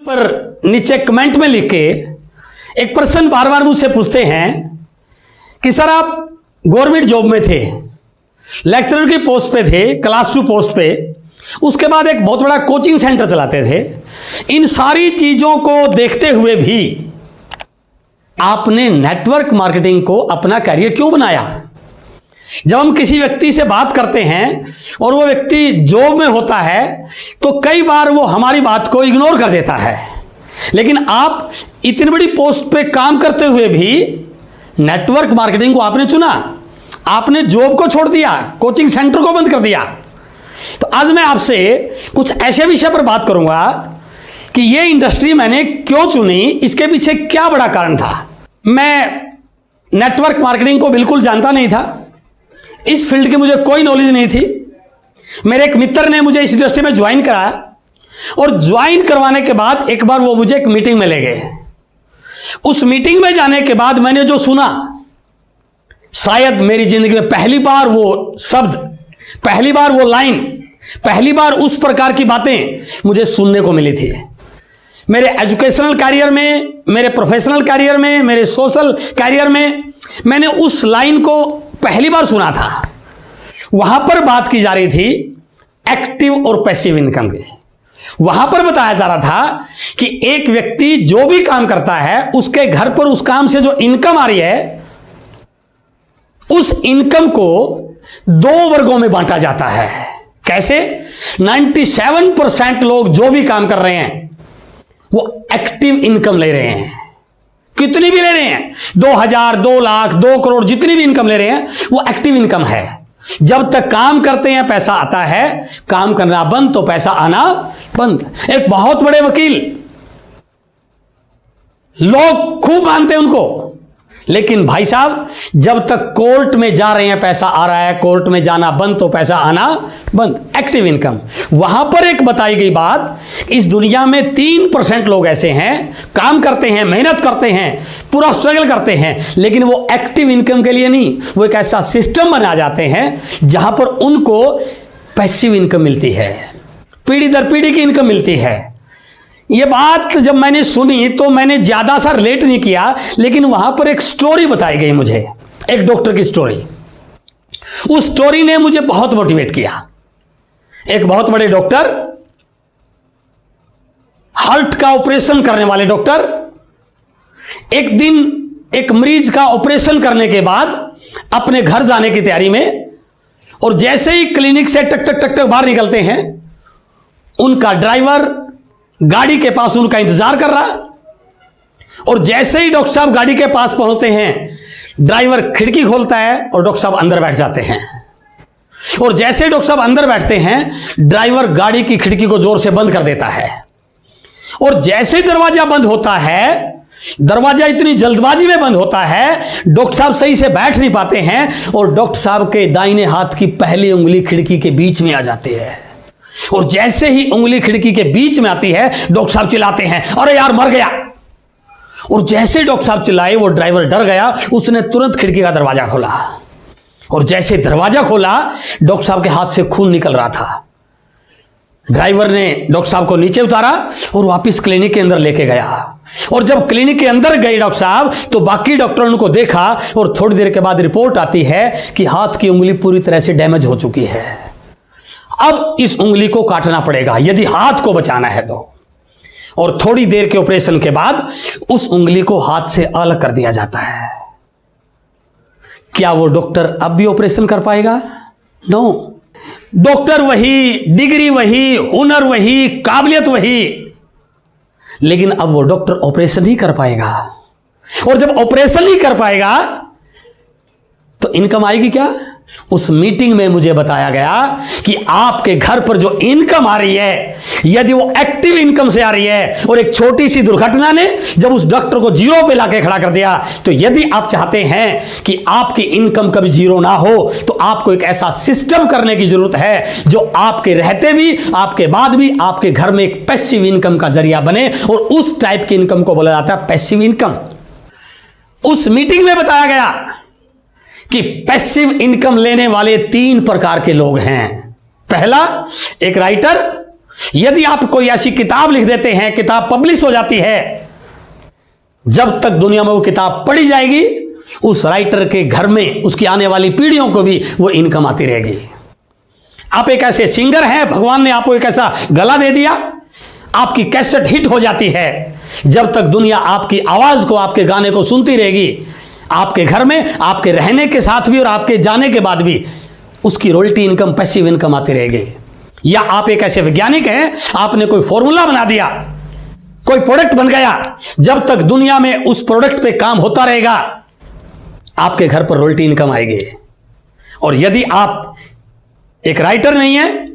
पर नीचे कमेंट में लिख के एक पर्सन बार बार मुझसे पूछते हैं कि सर आप गवर्नमेंट जॉब में थे, लेक्चरर की पोस्ट पे थे, क्लास 2 पोस्ट पे, उसके बाद एक बहुत बड़ा कोचिंग सेंटर चलाते थे। इन सारी चीजों को देखते हुए भी आपने नेटवर्क मार्केटिंग को अपना करियर क्यों बनाया? जब हम किसी व्यक्ति से बात करते हैं और वो व्यक्ति जॉब में होता है तो कई बार वो हमारी बात को इग्नोर कर देता है, लेकिन आप इतनी बड़ी पोस्ट पे काम करते हुए भी नेटवर्क मार्केटिंग को आपने चुना, आपने जॉब को छोड़ दिया, कोचिंग सेंटर को बंद कर दिया। तो आज मैं आपसे कुछ ऐसे विषय पर बात करूंगा कि ये इंडस्ट्री मैंने क्यों चुनी, इसके पीछे क्या बड़ा कारण था। मैं नेटवर्क मार्केटिंग को बिल्कुल जानता नहीं था, इस फील्ड की मुझे कोई नॉलेज नहीं थी। मेरे एक मित्र ने मुझे इस इंडस्ट्री में ज्वाइन कराया और ज्वाइन करवाने के बाद एक बार वो मुझे एक मीटिंग में ले गए। उस मीटिंग में जाने के बाद मैंने जो सुना, शायद मेरी जिंदगी में पहली बार वो शब्द, पहली बार वो लाइन, पहली बार उस प्रकार की बातें मुझे सुनने को मिली थी। मेरे एजुकेशनल कैरियर में, मेरे प्रोफेशनल कैरियर में, मेरे सोशल कैरियर में मैंने उस लाइन को पहली बार सुना था। वहां पर बात की जा रही थी एक्टिव और पैसिव इनकम की। वहां पर बताया जा रहा था कि एक व्यक्ति जो भी काम करता है उसके घर पर उस काम से जो इनकम आ रही है, उस इनकम को 2 वर्गों में बांटा जाता है। कैसे? 97% लोग जो भी काम कर रहे हैं वो एक्टिव इनकम ले रहे हैं। कितनी भी ले रहे हैं, 2000, 2 लाख, 2 करोड़, जितनी भी इनकम ले रहे हैं वो एक्टिव इनकम है। जब तक काम करते हैं पैसा आता है, काम करना बंद तो पैसा आना बंद। एक बहुत बड़े वकील, लोग खूब मानते हैं उनको, लेकिन भाई साहब जब तक कोर्ट में जा रहे हैं पैसा आ रहा है, कोर्ट में जाना बंद तो पैसा आना बंद। Active income. वहां पर एक बताई गई बात, इस दुनिया में 3% लोग ऐसे हैं, काम करते हैं, मेहनत करते हैं, पूरा स्ट्रगल करते हैं, लेकिन वो एक्टिव इनकम के लिए नहीं, वो एक ऐसा सिस्टम बना जाते हैं जहां पर उनको पैसिव इनकम मिलती है, पीढ़ी दर पीढ़ी की इनकम मिलती है। ये बात जब मैंने सुनी तो मैंने ज्यादा सा रिलेट नहीं किया, लेकिन वहां पर एक स्टोरी बताई गई मुझे, एक डॉक्टर की स्टोरी। उस स्टोरी ने मुझे बहुत मोटिवेट किया। एक बहुत बड़े डॉक्टर, हार्ट का ऑपरेशन करने वाले डॉक्टर, एक दिन एक मरीज का ऑपरेशन करने के बाद अपने घर जाने की तैयारी में, और जैसे ही क्लिनिक से टक टक टक टक बाहर निकलते हैं, उनका ड्राइवर गाड़ी के पास उनका इंतजार कर रहा, और जैसे ही डॉक्टर साहब गाड़ी के पास पहुंचते हैं, ड्राइवर खिड़की खोलता है और डॉक्टर साहब अंदर बैठ जाते हैं। और जैसे ही डॉक्टर साहब अंदर बैठते हैं, ड्राइवर गाड़ी की खिड़की को जोर से बंद कर देता है, और जैसे ही दरवाजा बंद होता है, दरवाजा इतनी जल्दबाजी में बंद होता है, डॉक्टर साहब सही से बैठ नहीं पाते हैं, और डॉक्टर साहब के दाहिने हाथ की पहली उंगली खिड़की के बीच में आ जाती है। और जैसे ही उंगली खिड़की के बीच में आती है, डॉक्टर साहब चिल्लाते हैं, अरे यार मर गया। और जैसे डॉक्टर साहब चिल्लाए, वो ड्राइवर डर गया, उसने तुरंत खिड़की का दरवाजा खोला, और जैसे दरवाजा खोला, डॉक्टर साहब के हाथ से खून निकल रहा था। ड्राइवर ने डॉक्टर साहब को नीचे उतारा और वापस क्लिनिक के अंदर लेके गया। और जब क्लिनिक के अंदर गए डॉक्टर साहब, तो बाकी डॉक्टरों को देखा, और थोड़ी देर के बाद रिपोर्ट आती है कि हाथ की उंगली पूरी तरह से डैमेज हो चुकी है। अब इस उंगली को काटना पड़ेगा यदि हाथ को बचाना है तो। और थोड़ी देर के ऑपरेशन के बाद उस उंगली को हाथ से अलग कर दिया जाता है। क्या वो डॉक्टर अब भी ऑपरेशन कर पाएगा? नो। डॉक्टर वही, डिग्री वही, हुनर वही, काबिलियत वही, लेकिन अब वो डॉक्टर ऑपरेशन ही कर पाएगा। और जब ऑपरेशन ही कर पाएगा तो इनकम आएगी क्या? उस मीटिंग में मुझे बताया गया कि आपके घर पर जो इनकम आ रही है, यदि वो एक्टिव इनकम से आ रही है, और एक छोटी सी दुर्घटना ने जब उस डॉक्टर को जीरो पे लाके खड़ा कर दिया, तो यदि आप चाहते हैं कि आपकी इनकम कभी जीरो ना हो, तो आपको एक ऐसा सिस्टम करने की जरूरत है जो आपके रहते भी, आपके बाद भी आपके घर में एक पैसिव इनकम का जरिया बने, और उस टाइप की इनकम को बोला जाता है पैसिव इनकम। उस मीटिंग में बताया गया कि पैसिव इनकम लेने वाले 3 प्रकार के लोग हैं। पहला, एक राइटर, यदि आप कोई ऐसी किताब लिख देते हैं, किताब पब्लिश हो जाती है, जब तक दुनिया में वो किताब पढ़ी जाएगी, उस राइटर के घर में उसकी आने वाली पीढ़ियों को भी वो इनकम आती रहेगी। आप एक ऐसे सिंगर हैं, भगवान ने आपको एक ऐसा गला दे दिया, आपकी कैसेट हिट हो जाती है, जब तक दुनिया आपकी आवाज को, आपके गाने को सुनती रहेगी, आपके घर में आपके रहने के साथ भी और आपके जाने के बाद भी उसकी रॉयल्टी इनकम, पैसिव इनकम आती रहेगी। या आप एक ऐसे वैज्ञानिक हैं, आपने कोई फॉर्मूला बना दिया, कोई प्रोडक्ट बन गया, जब तक दुनिया में उस प्रोडक्ट पे काम होता रहेगा, आपके घर पर रॉयल्टी इनकम आएगी। और यदि आप एक राइटर नहीं है,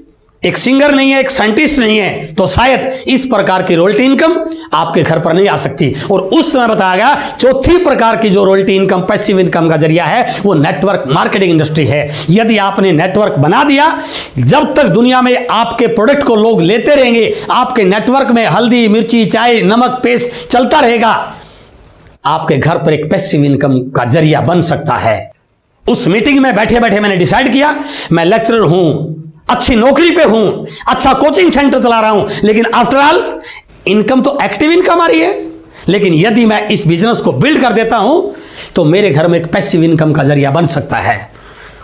एक सिंगर नहीं है, एक साइंटिस्ट नहीं है, तो शायद इस प्रकार की रॉयल्टी इनकम आपके घर पर नहीं आ सकती। और उस समय बताया गया चौथी प्रकार की जो रॉयल्टी इनकम, पैसिव इनकम का जरिया है, वो नेटवर्क मार्केटिंग इंडस्ट्री है। यदि आपने नेटवर्क बना दिया, जब तक दुनिया में आपके प्रोडक्ट को लोग लेते रहेंगे, आपके नेटवर्क में हल्दी, मिर्ची, चाय, नमक, पेस्ट चलता रहेगा, आपके घर पर एक पैसिव इनकम का जरिया बन सकता है। उस मीटिंग में बैठे बैठे मैंने डिसाइड किया, मैं लेक्चरर हूं, अच्छी नौकरी पे हूं, अच्छा कोचिंग सेंटर चला रहा हूं, लेकिन आफ्टर ऑल इनकम तो एक्टिव इनकम आ रही है। लेकिन यदि मैं इस बिजनेस को बिल्ड कर देता हूं तो मेरे घर में एक पैसिव इनकम का जरिया बन सकता है।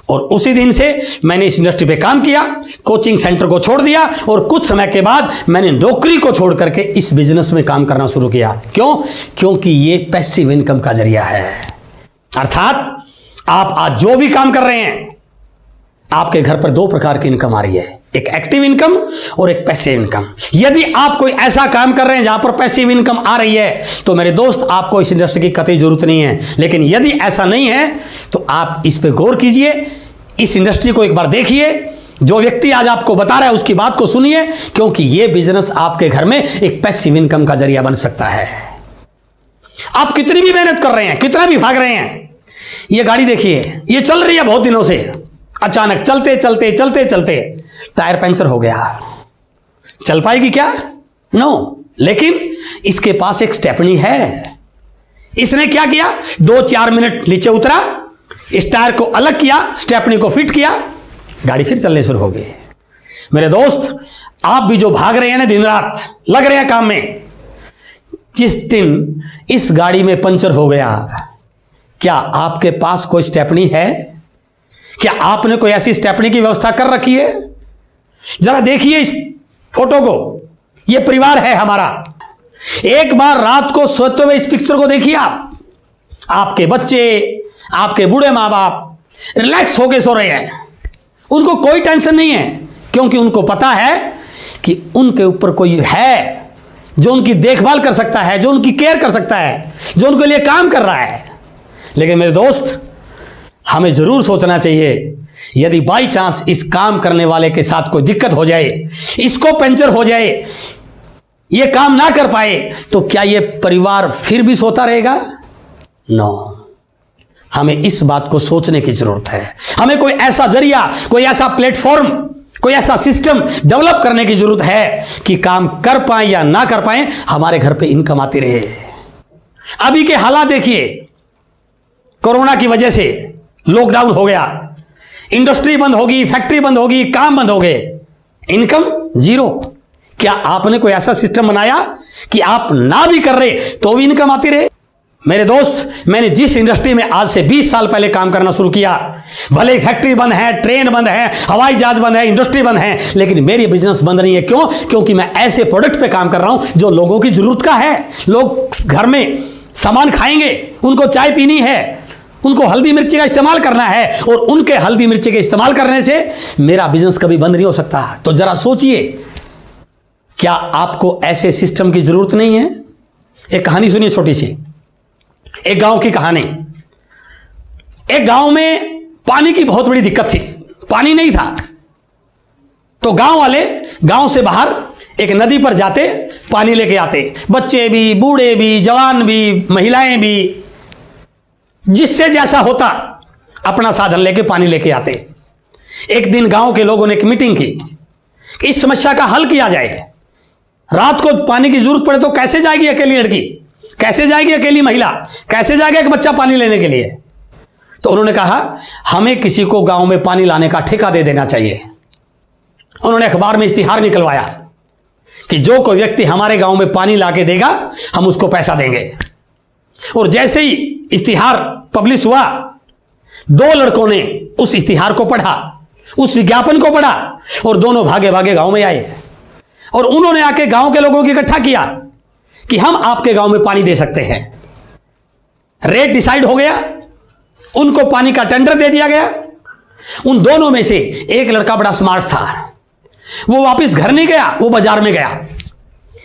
और उसी दिन से मैंने इस इंडस्ट्री पे काम किया, कोचिंग सेंटर को छोड़ दिया और कुछ समय के बाद मैंने नौकरी को छोड़ करके इस बिजनेस में काम करना शुरू किया। क्यों? क्योंकि ये पैसिव इनकम का जरिया है। अर्थात आप आज जो भी काम कर रहे हैं, आपके घर पर दो प्रकार की इनकम आ रही है, एक एक्टिव इनकम और एक पैसिव इनकम। यदि आप कोई ऐसा काम कर रहे हैं जहां पर पैसिव इनकम आ रही है, तो मेरे दोस्त आपको इस इंडस्ट्री की कतई जरूरत नहीं है। लेकिन यदि ऐसा नहीं है तो आप इस पे गौर कीजिए, इस इंडस्ट्री को एक बार देखिए, जो व्यक्ति आज आपको बता रहा है उसकी बात को सुनिए, क्योंकि यह बिजनेस आपके घर में एक पैसिव इनकम का जरिया बन सकता है। आप कितनी भी मेहनत कर रहे हैं, कितना भी भाग रहे हैं, ये गाड़ी देखिए, ये चल रही है बहुत दिनों से, अचानक चलते चलते चलते चलते टायर पंचर हो गया, चल पाएगी क्या? नो। लेकिन इसके पास एक स्टेपनी है। इसने क्या किया, 2-4 मिनट नीचे उतरा, इस टायर को अलग किया, स्टेपनी को फिट किया, गाड़ी फिर चलने शुरू हो गई। मेरे दोस्त, आप भी जो भाग रहे हैं ना, दिन रात लग रहे हैं काम में, जिस दिन इस गाड़ी में पंचर हो गया, क्या आपके पास कोई स्टेपनी है? क्या आपने कोई ऐसी स्टेपनी की व्यवस्था कर रखी है? जरा देखिए इस फोटो को, यह परिवार है हमारा। एक बार रात को सोते हुए इस पिक्चर को देखिए आप, आपके बच्चे, आपके बूढ़े मां बाप रिलैक्स होके सो रहे हैं, उनको कोई टेंशन नहीं है, क्योंकि उनको पता है कि उनके ऊपर कोई है जो उनकी देखभाल कर सकता है, जो उनकी केयर कर सकता है, जो उनके लिए काम कर रहा है। लेकिन मेरे दोस्त, हमें जरूर सोचना चाहिए, यदि बाई चांस इस काम करने वाले के साथ कोई दिक्कत हो जाए, इसको पंचर हो जाए, ये काम ना कर पाए, तो क्या ये परिवार फिर भी सोता रहेगा? नो। हमें इस बात को सोचने की जरूरत है। हमें कोई ऐसा जरिया, कोई ऐसा प्लेटफॉर्म, कोई ऐसा सिस्टम डेवलप करने की जरूरत है कि काम कर पाए या ना कर पाए, हमारे घर पे इनकम आती रहे। अभी के हालात देखिए, कोरोना की वजह से लॉकडाउन हो गया, इंडस्ट्री बंद होगी, फैक्ट्री बंद होगी, काम बंद हो गए, इनकम जीरो। क्या आपने कोई ऐसा सिस्टम बनाया कि आप ना भी कर रहे तो भी इनकम आती रहे? मेरे दोस्त, मैंने जिस इंडस्ट्री में आज से 20 साल पहले काम करना शुरू किया, भले फैक्ट्री बंद है, ट्रेन बंद है, हवाई जहाज बंद है, इंडस्ट्री बंद है, लेकिन मेरी बिजनेस बंद नहीं है। क्यों? क्योंकि मैं ऐसे प्रोडक्ट पे काम कर रहा हूं जो लोगों की जरूरत का है। लोग घर में सामान खाएंगे, उनको चाय पीनी है, उनको हल्दी मिर्ची का इस्तेमाल करना है, और उनके हल्दी मिर्ची के इस्तेमाल करने से मेरा बिजनेस कभी बंद नहीं हो सकता। तो जरा सोचिए, क्या आपको ऐसे सिस्टम की जरूरत नहीं है? एक कहानी सुनिए छोटी सी, एक गांव की कहानी। एक गांव में पानी की बहुत बड़ी दिक्कत थी, पानी नहीं था। तो गांव वाले गांव से बाहर एक नदी पर जाते, पानी लेके आते, बच्चे भी, बूढ़े भी, जवान भी, महिलाएं भी, जिससे जैसा होता अपना साधन लेके पानी लेके आते। एक दिन गांव के लोगों ने एक मीटिंग की, इस समस्या का हल किया जाए। रात को पानी की जरूरत पड़े तो कैसे जाएगी अकेली लड़की, कैसे जाएगी अकेली महिला, कैसे जाएगा एक बच्चा पानी लेने के लिए? तो उन्होंने कहा, हमें किसी को गांव में पानी लाने का ठेका दे देना चाहिए। उन्होंने अखबार में इश्तिहार निकलवाया, कि जो कोई व्यक्ति हमारे गांव में पानी लाके देगा हम उसको पैसा देंगे। और जैसे ही इश्तिहार पब्लिश हुआ, 2 लड़कों ने उस इश्तिहार को पढ़ा, उस विज्ञापन को पढ़ा और दोनों भागे भागे गांव में आए और उन्होंने आके गांव के लोगों को इकट्ठा किया कि हम आपके गांव में पानी दे सकते हैं। रेट डिसाइड हो गया, उनको पानी का टेंडर दे दिया गया। उन दोनों में से एक लड़का बड़ा स्मार्ट था, वो वापस घर नहीं गया, वो बाजार में गया।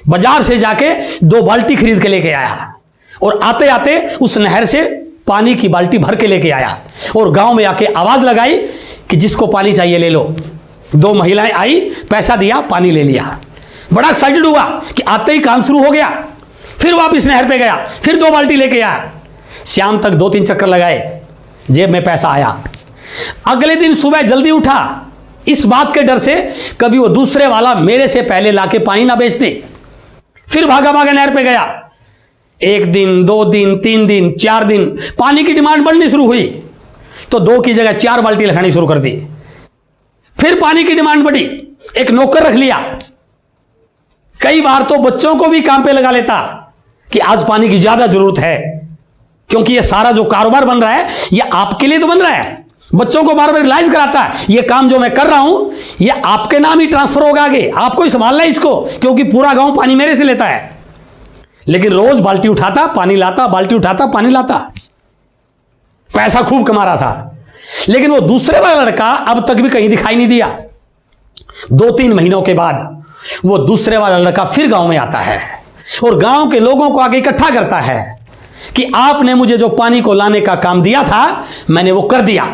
बाजार से जाके 2 बाल्टी खरीद के लेके आया और आते आते उस नहर से पानी की बाल्टी भर के लेके आया और गांव में आके आवाज लगाई कि जिसको पानी चाहिए ले लो। 2 महिलाएं आई, पैसा दिया, पानी ले लिया। बड़ा एक्साइटेड हुआ कि आते ही काम शुरू हो गया। फिर वापस नहर पे गया, फिर 2 बाल्टी लेके आया। शाम तक 2-3 चक्कर लगाए, जेब में पैसा आया। अगले दिन सुबह जल्दी उठा, इस बात के डर से कभी वो दूसरे वाला मेरे से पहले लाके पानी ना बेच दे। फिर भागा भागा नहर पे गया। 1 दिन, 2 दिन, 3 दिन, 4 दिन, पानी की डिमांड बढ़नी शुरू हुई तो 2 की जगह 4 बाल्टी लगानी शुरू कर दी। फिर पानी की डिमांड बढ़ी, एक नौकर रख लिया। कई बार तो बच्चों को भी काम पे लगा लेता कि आज पानी की ज्यादा जरूरत है, क्योंकि ये सारा जो कारोबार बन रहा है ये आपके लिए तो बन रहा है। बच्चों को बार बार रियलाइज कराता है ये काम जो मैं कर रहा हूं ये आपके नाम ही ट्रांसफर होगा आगे, आपको ही संभालना है इसको, क्योंकि पूरा गांव पानी मेरे से लेता है। लेकिन रोज बाल्टी उठाता, पानी लाता, बाल्टी उठाता, पानी लाता, पैसा खूब कमा रहा था। लेकिन वो दूसरे वाला लड़का अब तक भी कहीं दिखाई नहीं दिया। 2-3 महीनों के बाद वो दूसरे वाला लड़का फिर गांव में आता है और गांव के लोगों को आगे इकट्ठा करता है कि आपने मुझे जो पानी को लाने का काम दिया था मैंने वो कर दिया।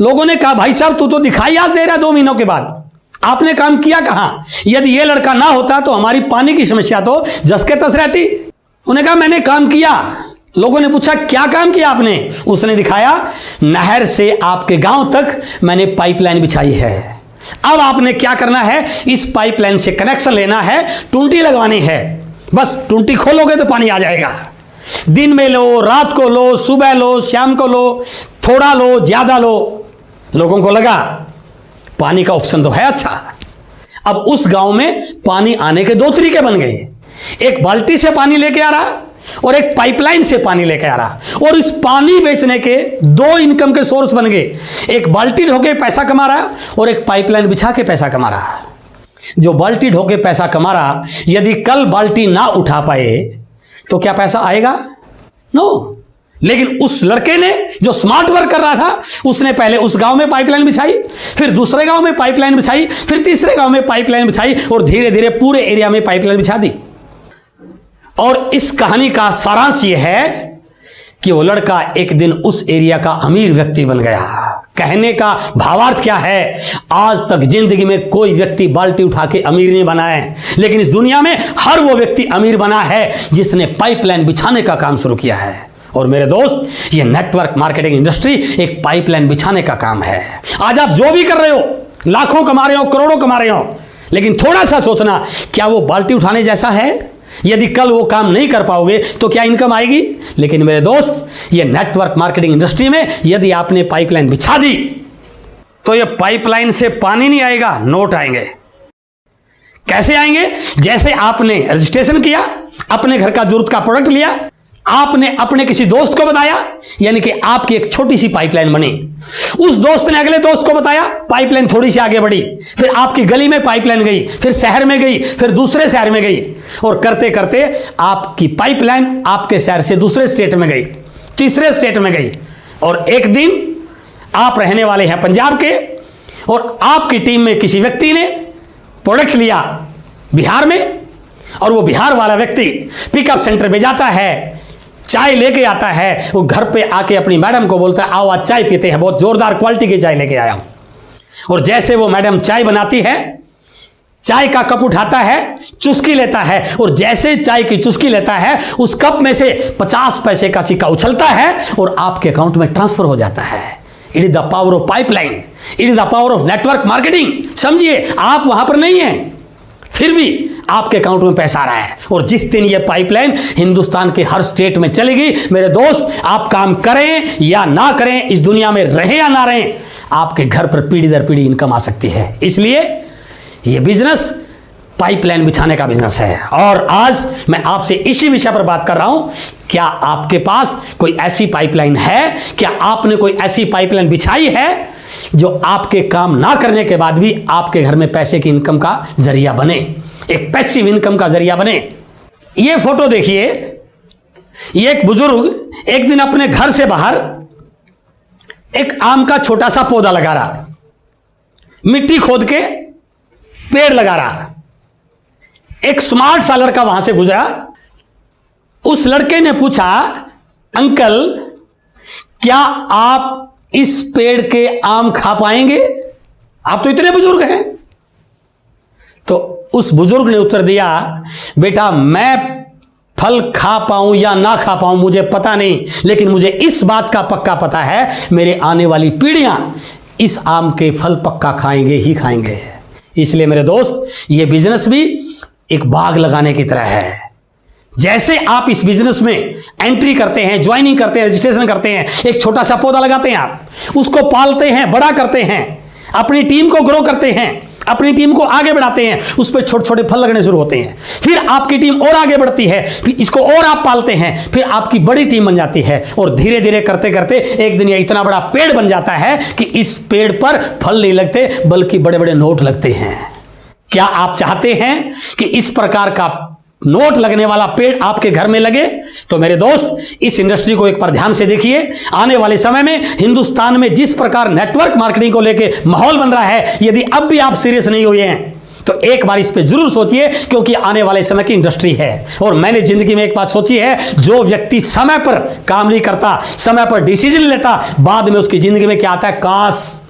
लोगों ने कहा भाई साहब तू तो दिखाई आज दे रहा 2 महीनों के बाद, आपने काम किया कहां? यदि ये लड़का ना होता तो हमारी पानी की समस्या तो जस के तस रहती। उन्होंने कहा मैंने काम किया। लोगों ने पूछा क्या काम किया आपने? उसने दिखाया, नहर से आपके गांव तक मैंने पाइपलाइन बिछाई है। अब आपने क्या करना है, इस पाइपलाइन से कनेक्शन लेना है, टूंटी लगवानी है। बस टूंटी खोलोगे तो पानी आ जाएगा। दिन में लो, रात को लो, सुबह लो, शाम को लो, थोड़ा लो, ज्यादा लो। लोगों को लगा पानी का ऑप्शन तो है अच्छा। अब उस गांव में पानी आने के 2 तरीके बन गए, एक बाल्टी से पानी लेके आ रहा और एक पाइपलाइन से पानी लेके आ रहा। और इस पानी बेचने के 2 इनकम के सोर्स बन गए, एक बाल्टी ढोके पैसा कमा रहा और एक पाइपलाइन बिछा के पैसा कमा रहा। जो बाल्टी ढोके पैसा कमा रहा, यदि कल बाल्टी ना उठा पाए तो क्या पैसा आएगा? नो। लेकिन उस लड़के ने जो स्मार्ट वर्क कर रहा था, उसने पहले उस गांव में पाइपलाइन बिछाई, फिर दूसरे गांव में पाइपलाइन बिछाई, फिर तीसरे गांव में पाइपलाइन बिछाई और धीरे धीरे पूरे एरिया में पाइपलाइन बिछा दी। और इस कहानी का सारांश यह है कि वो लड़का एक दिन उस एरिया का अमीर व्यक्ति बन गया। कहने का भावार्थ क्या है, आज तक जिंदगी में कोई व्यक्ति बाल्टी उठा के अमीर नहीं बना है, लेकिन इस दुनिया में हर वो व्यक्ति अमीर बना है जिसने पाइपलाइन बिछाने का काम शुरू किया है। और मेरे दोस्त, ये नेटवर्क मार्केटिंग इंडस्ट्री एक पाइपलाइन बिछाने का काम है। आज आप जो भी कर रहे हो, लाखों कमा रहे हो, करोड़ों कमा रहे हो, लेकिन थोड़ा सा सोचना, क्या वो बाल्टी उठाने जैसा है? यदि कल वो काम नहीं कर पाओगे तो क्या इनकम आएगी? लेकिन मेरे दोस्त, ये नेटवर्क मार्केटिंग इंडस्ट्री में यदि आपने पाइपलाइन बिछा दी तो ये पाइपलाइन से पानी नहीं आएगा, नोट आएंगे। कैसे आएंगे? जैसे आपने रजिस्ट्रेशन किया, अपने घर का जरूरत का प्रोडक्ट लिया, आपने अपने किसी दोस्त को बताया, यानी कि आपकी एक छोटी सी पाइपलाइन बनी। उस दोस्त ने अगले दोस्त को बताया, पाइपलाइन थोड़ी सी आगे बढ़ी, फिर आपकी गली में पाइपलाइन गई, फिर शहर में गई, फिर दूसरे शहर में गई, और करते करते आपकी पाइपलाइन आपके शहर से दूसरे स्टेट में गई, तीसरे स्टेट में गई। और एक दिन आप रहने वाले हैं पंजाब के, और आपकी टीम में किसी व्यक्ति ने प्रोडक्ट लिया बिहार में, और वो बिहार वाला व्यक्ति पिकअप सेंटर पे जाता है, चाय लेके आता है, वो घर पे आके अपनी मैडम को बोलता है आओ आज चाय पीते हैं, बहुत जोरदार क्वालिटी की चाय लेके आया हूं। और जैसे वो मैडम चाय बनाती है, चाय का कप उठाता है, चुस्की लेता है, और जैसे चाय की चुस्की लेता है, उस कप में से 50 पैसे का सिक्का उछलता है और आपके अकाउंट में ट्रांसफर हो जाता है। It is the power of pipeline, it is the power of network marketing. समझिए, आप वहां पर नहीं हैं, फिर भी आपके अकाउंट में पैसा आ रहा है। और जिस दिन ये पाइपलाइन हिंदुस्तान के हर स्टेट में चलेगी, मेरे दोस्त, आप काम करें या ना करें, इस दुनिया में रहें या ना रहें, आपके घर पर पीढ़ी दर पीढ़ी इनकम आ सकती है। इसलिए ये बिजनेस पाइपलाइन बिछाने का बिजनेस है। और आज मैं आपसे इसी विषय पर बात कर रहा हूं। क्या आपके पास कोई ऐसी पाइपलाइन है? क्या आपने कोई ऐसी पाइपलाइन बिछाई है जो आपके काम ना करने के बाद भी आपके घर में पैसे की इनकम का जरिया बने, एक पैसिव इनकम का जरिया बने? ये फोटो देखिए, ये एक बुजुर्ग एक दिन अपने घर से बाहर एक आम का छोटा सा पौधा लगा रहा, मिट्टी खोद के पेड़ लगा रहा। एक स्मार्ट सा लड़का वहां से गुजरा। उस लड़के ने पूछा, अंकल क्या आप इस पेड़ के आम खा पाएंगे? आप तो इतने बुजुर्ग हैं। तो उस बुजुर्ग ने उत्तर दिया, बेटा मैं फल खा पाऊं या ना खा पाऊं मुझे पता नहीं, लेकिन मुझे इस बात का पक्का पता है मेरे आने वाली पीढ़ियां इस आम के फल पक्का खाएंगे ही खाएंगे। इसलिए मेरे दोस्त, ये बिजनेस भी एक बाग लगाने की तरह है। जैसे आप इस बिजनेस में एंट्री करते हैं, ज्वाइनिंग करते हैं, रजिस्ट्रेशन करते हैं, एक छोटा सा पौधा लगाते हैं, आप उसको पालते हैं, बड़ा करते हैं, अपनी टीम को ग्रो करते हैं, अपनी टीम को आगे बढ़ाते हैं, उस पर छोटे छोटे फल लगने शुरू होते हैं। फिर आपकी टीम और आगे बढ़ती है, फिर इसको और आप पालते हैं, फिर आपकी बड़ी टीम बन जाती है और धीरे धीरे करते करते एक दिन ये इतना बड़ा पेड़ बन जाता है कि इस पेड़ पर फल नहीं लगते बल्कि बड़े बड़े नोट लगते हैं। क्या आप चाहते हैं कि इस प्रकार का नोट लगने वाला पेड़ आपके घर में लगे? तो मेरे दोस्त, इस इंडस्ट्री को एक बार ध्यान से देखिए। आने वाले समय में हिंदुस्तान में जिस प्रकार नेटवर्क मार्केटिंग को लेकर माहौल बन रहा है, यदि अब भी आप सीरियस नहीं हुए हैं तो एक बार इस पे जरूर सोचिए, क्योंकि आने वाले समय की इंडस्ट्री है। और मैंने जिंदगी में एक बात सोची है, जो व्यक्ति समय पर काम नहीं करता, समय पर डिसीजन लेता, बाद में उसकी जिंदगी में क्या आता है, काश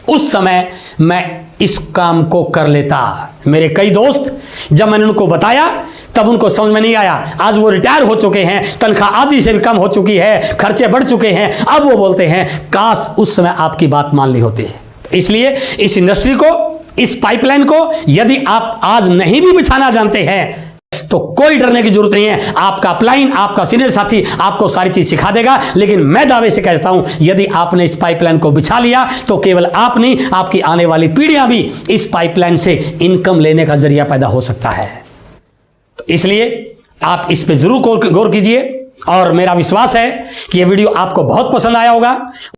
उस समय मैं इस काम को कर लेता। मेरे कई दोस्त, जब मैंने उनको बताया तब उनको समझ में नहीं आया। आज वो रिटायर हो चुके हैं, तनख्वाह आधी से भी कम हो चुकी है, खर्चे बढ़ चुके हैं। अब वो बोलते हैं काश उस समय आपकी बात मान ली होती। इसलिए इस इंडस्ट्री को, इस पाइपलाइन को यदि आप आज नहीं भी बिछाना जानते हैं तो कोई डरने की जरूरत नहीं है। आपका अपलाइन, आपका सीनियर साथी आपको सारी चीज सिखा देगा। लेकिन मैं दावे से कहता हूं, यदि आपने इस पाइपलाइन को बिछा लिया तो केवल आप नहीं, आपकी आने वाली पीढ़ियां भी इस पाइपलाइन से इनकम लेने का जरिया पैदा हो सकता है। तो इसलिए आप इस पे जरूर गौर कीजिए और मेरा विश्वास है कि यह वीडियो आपको बहुत पसंद आया होगा।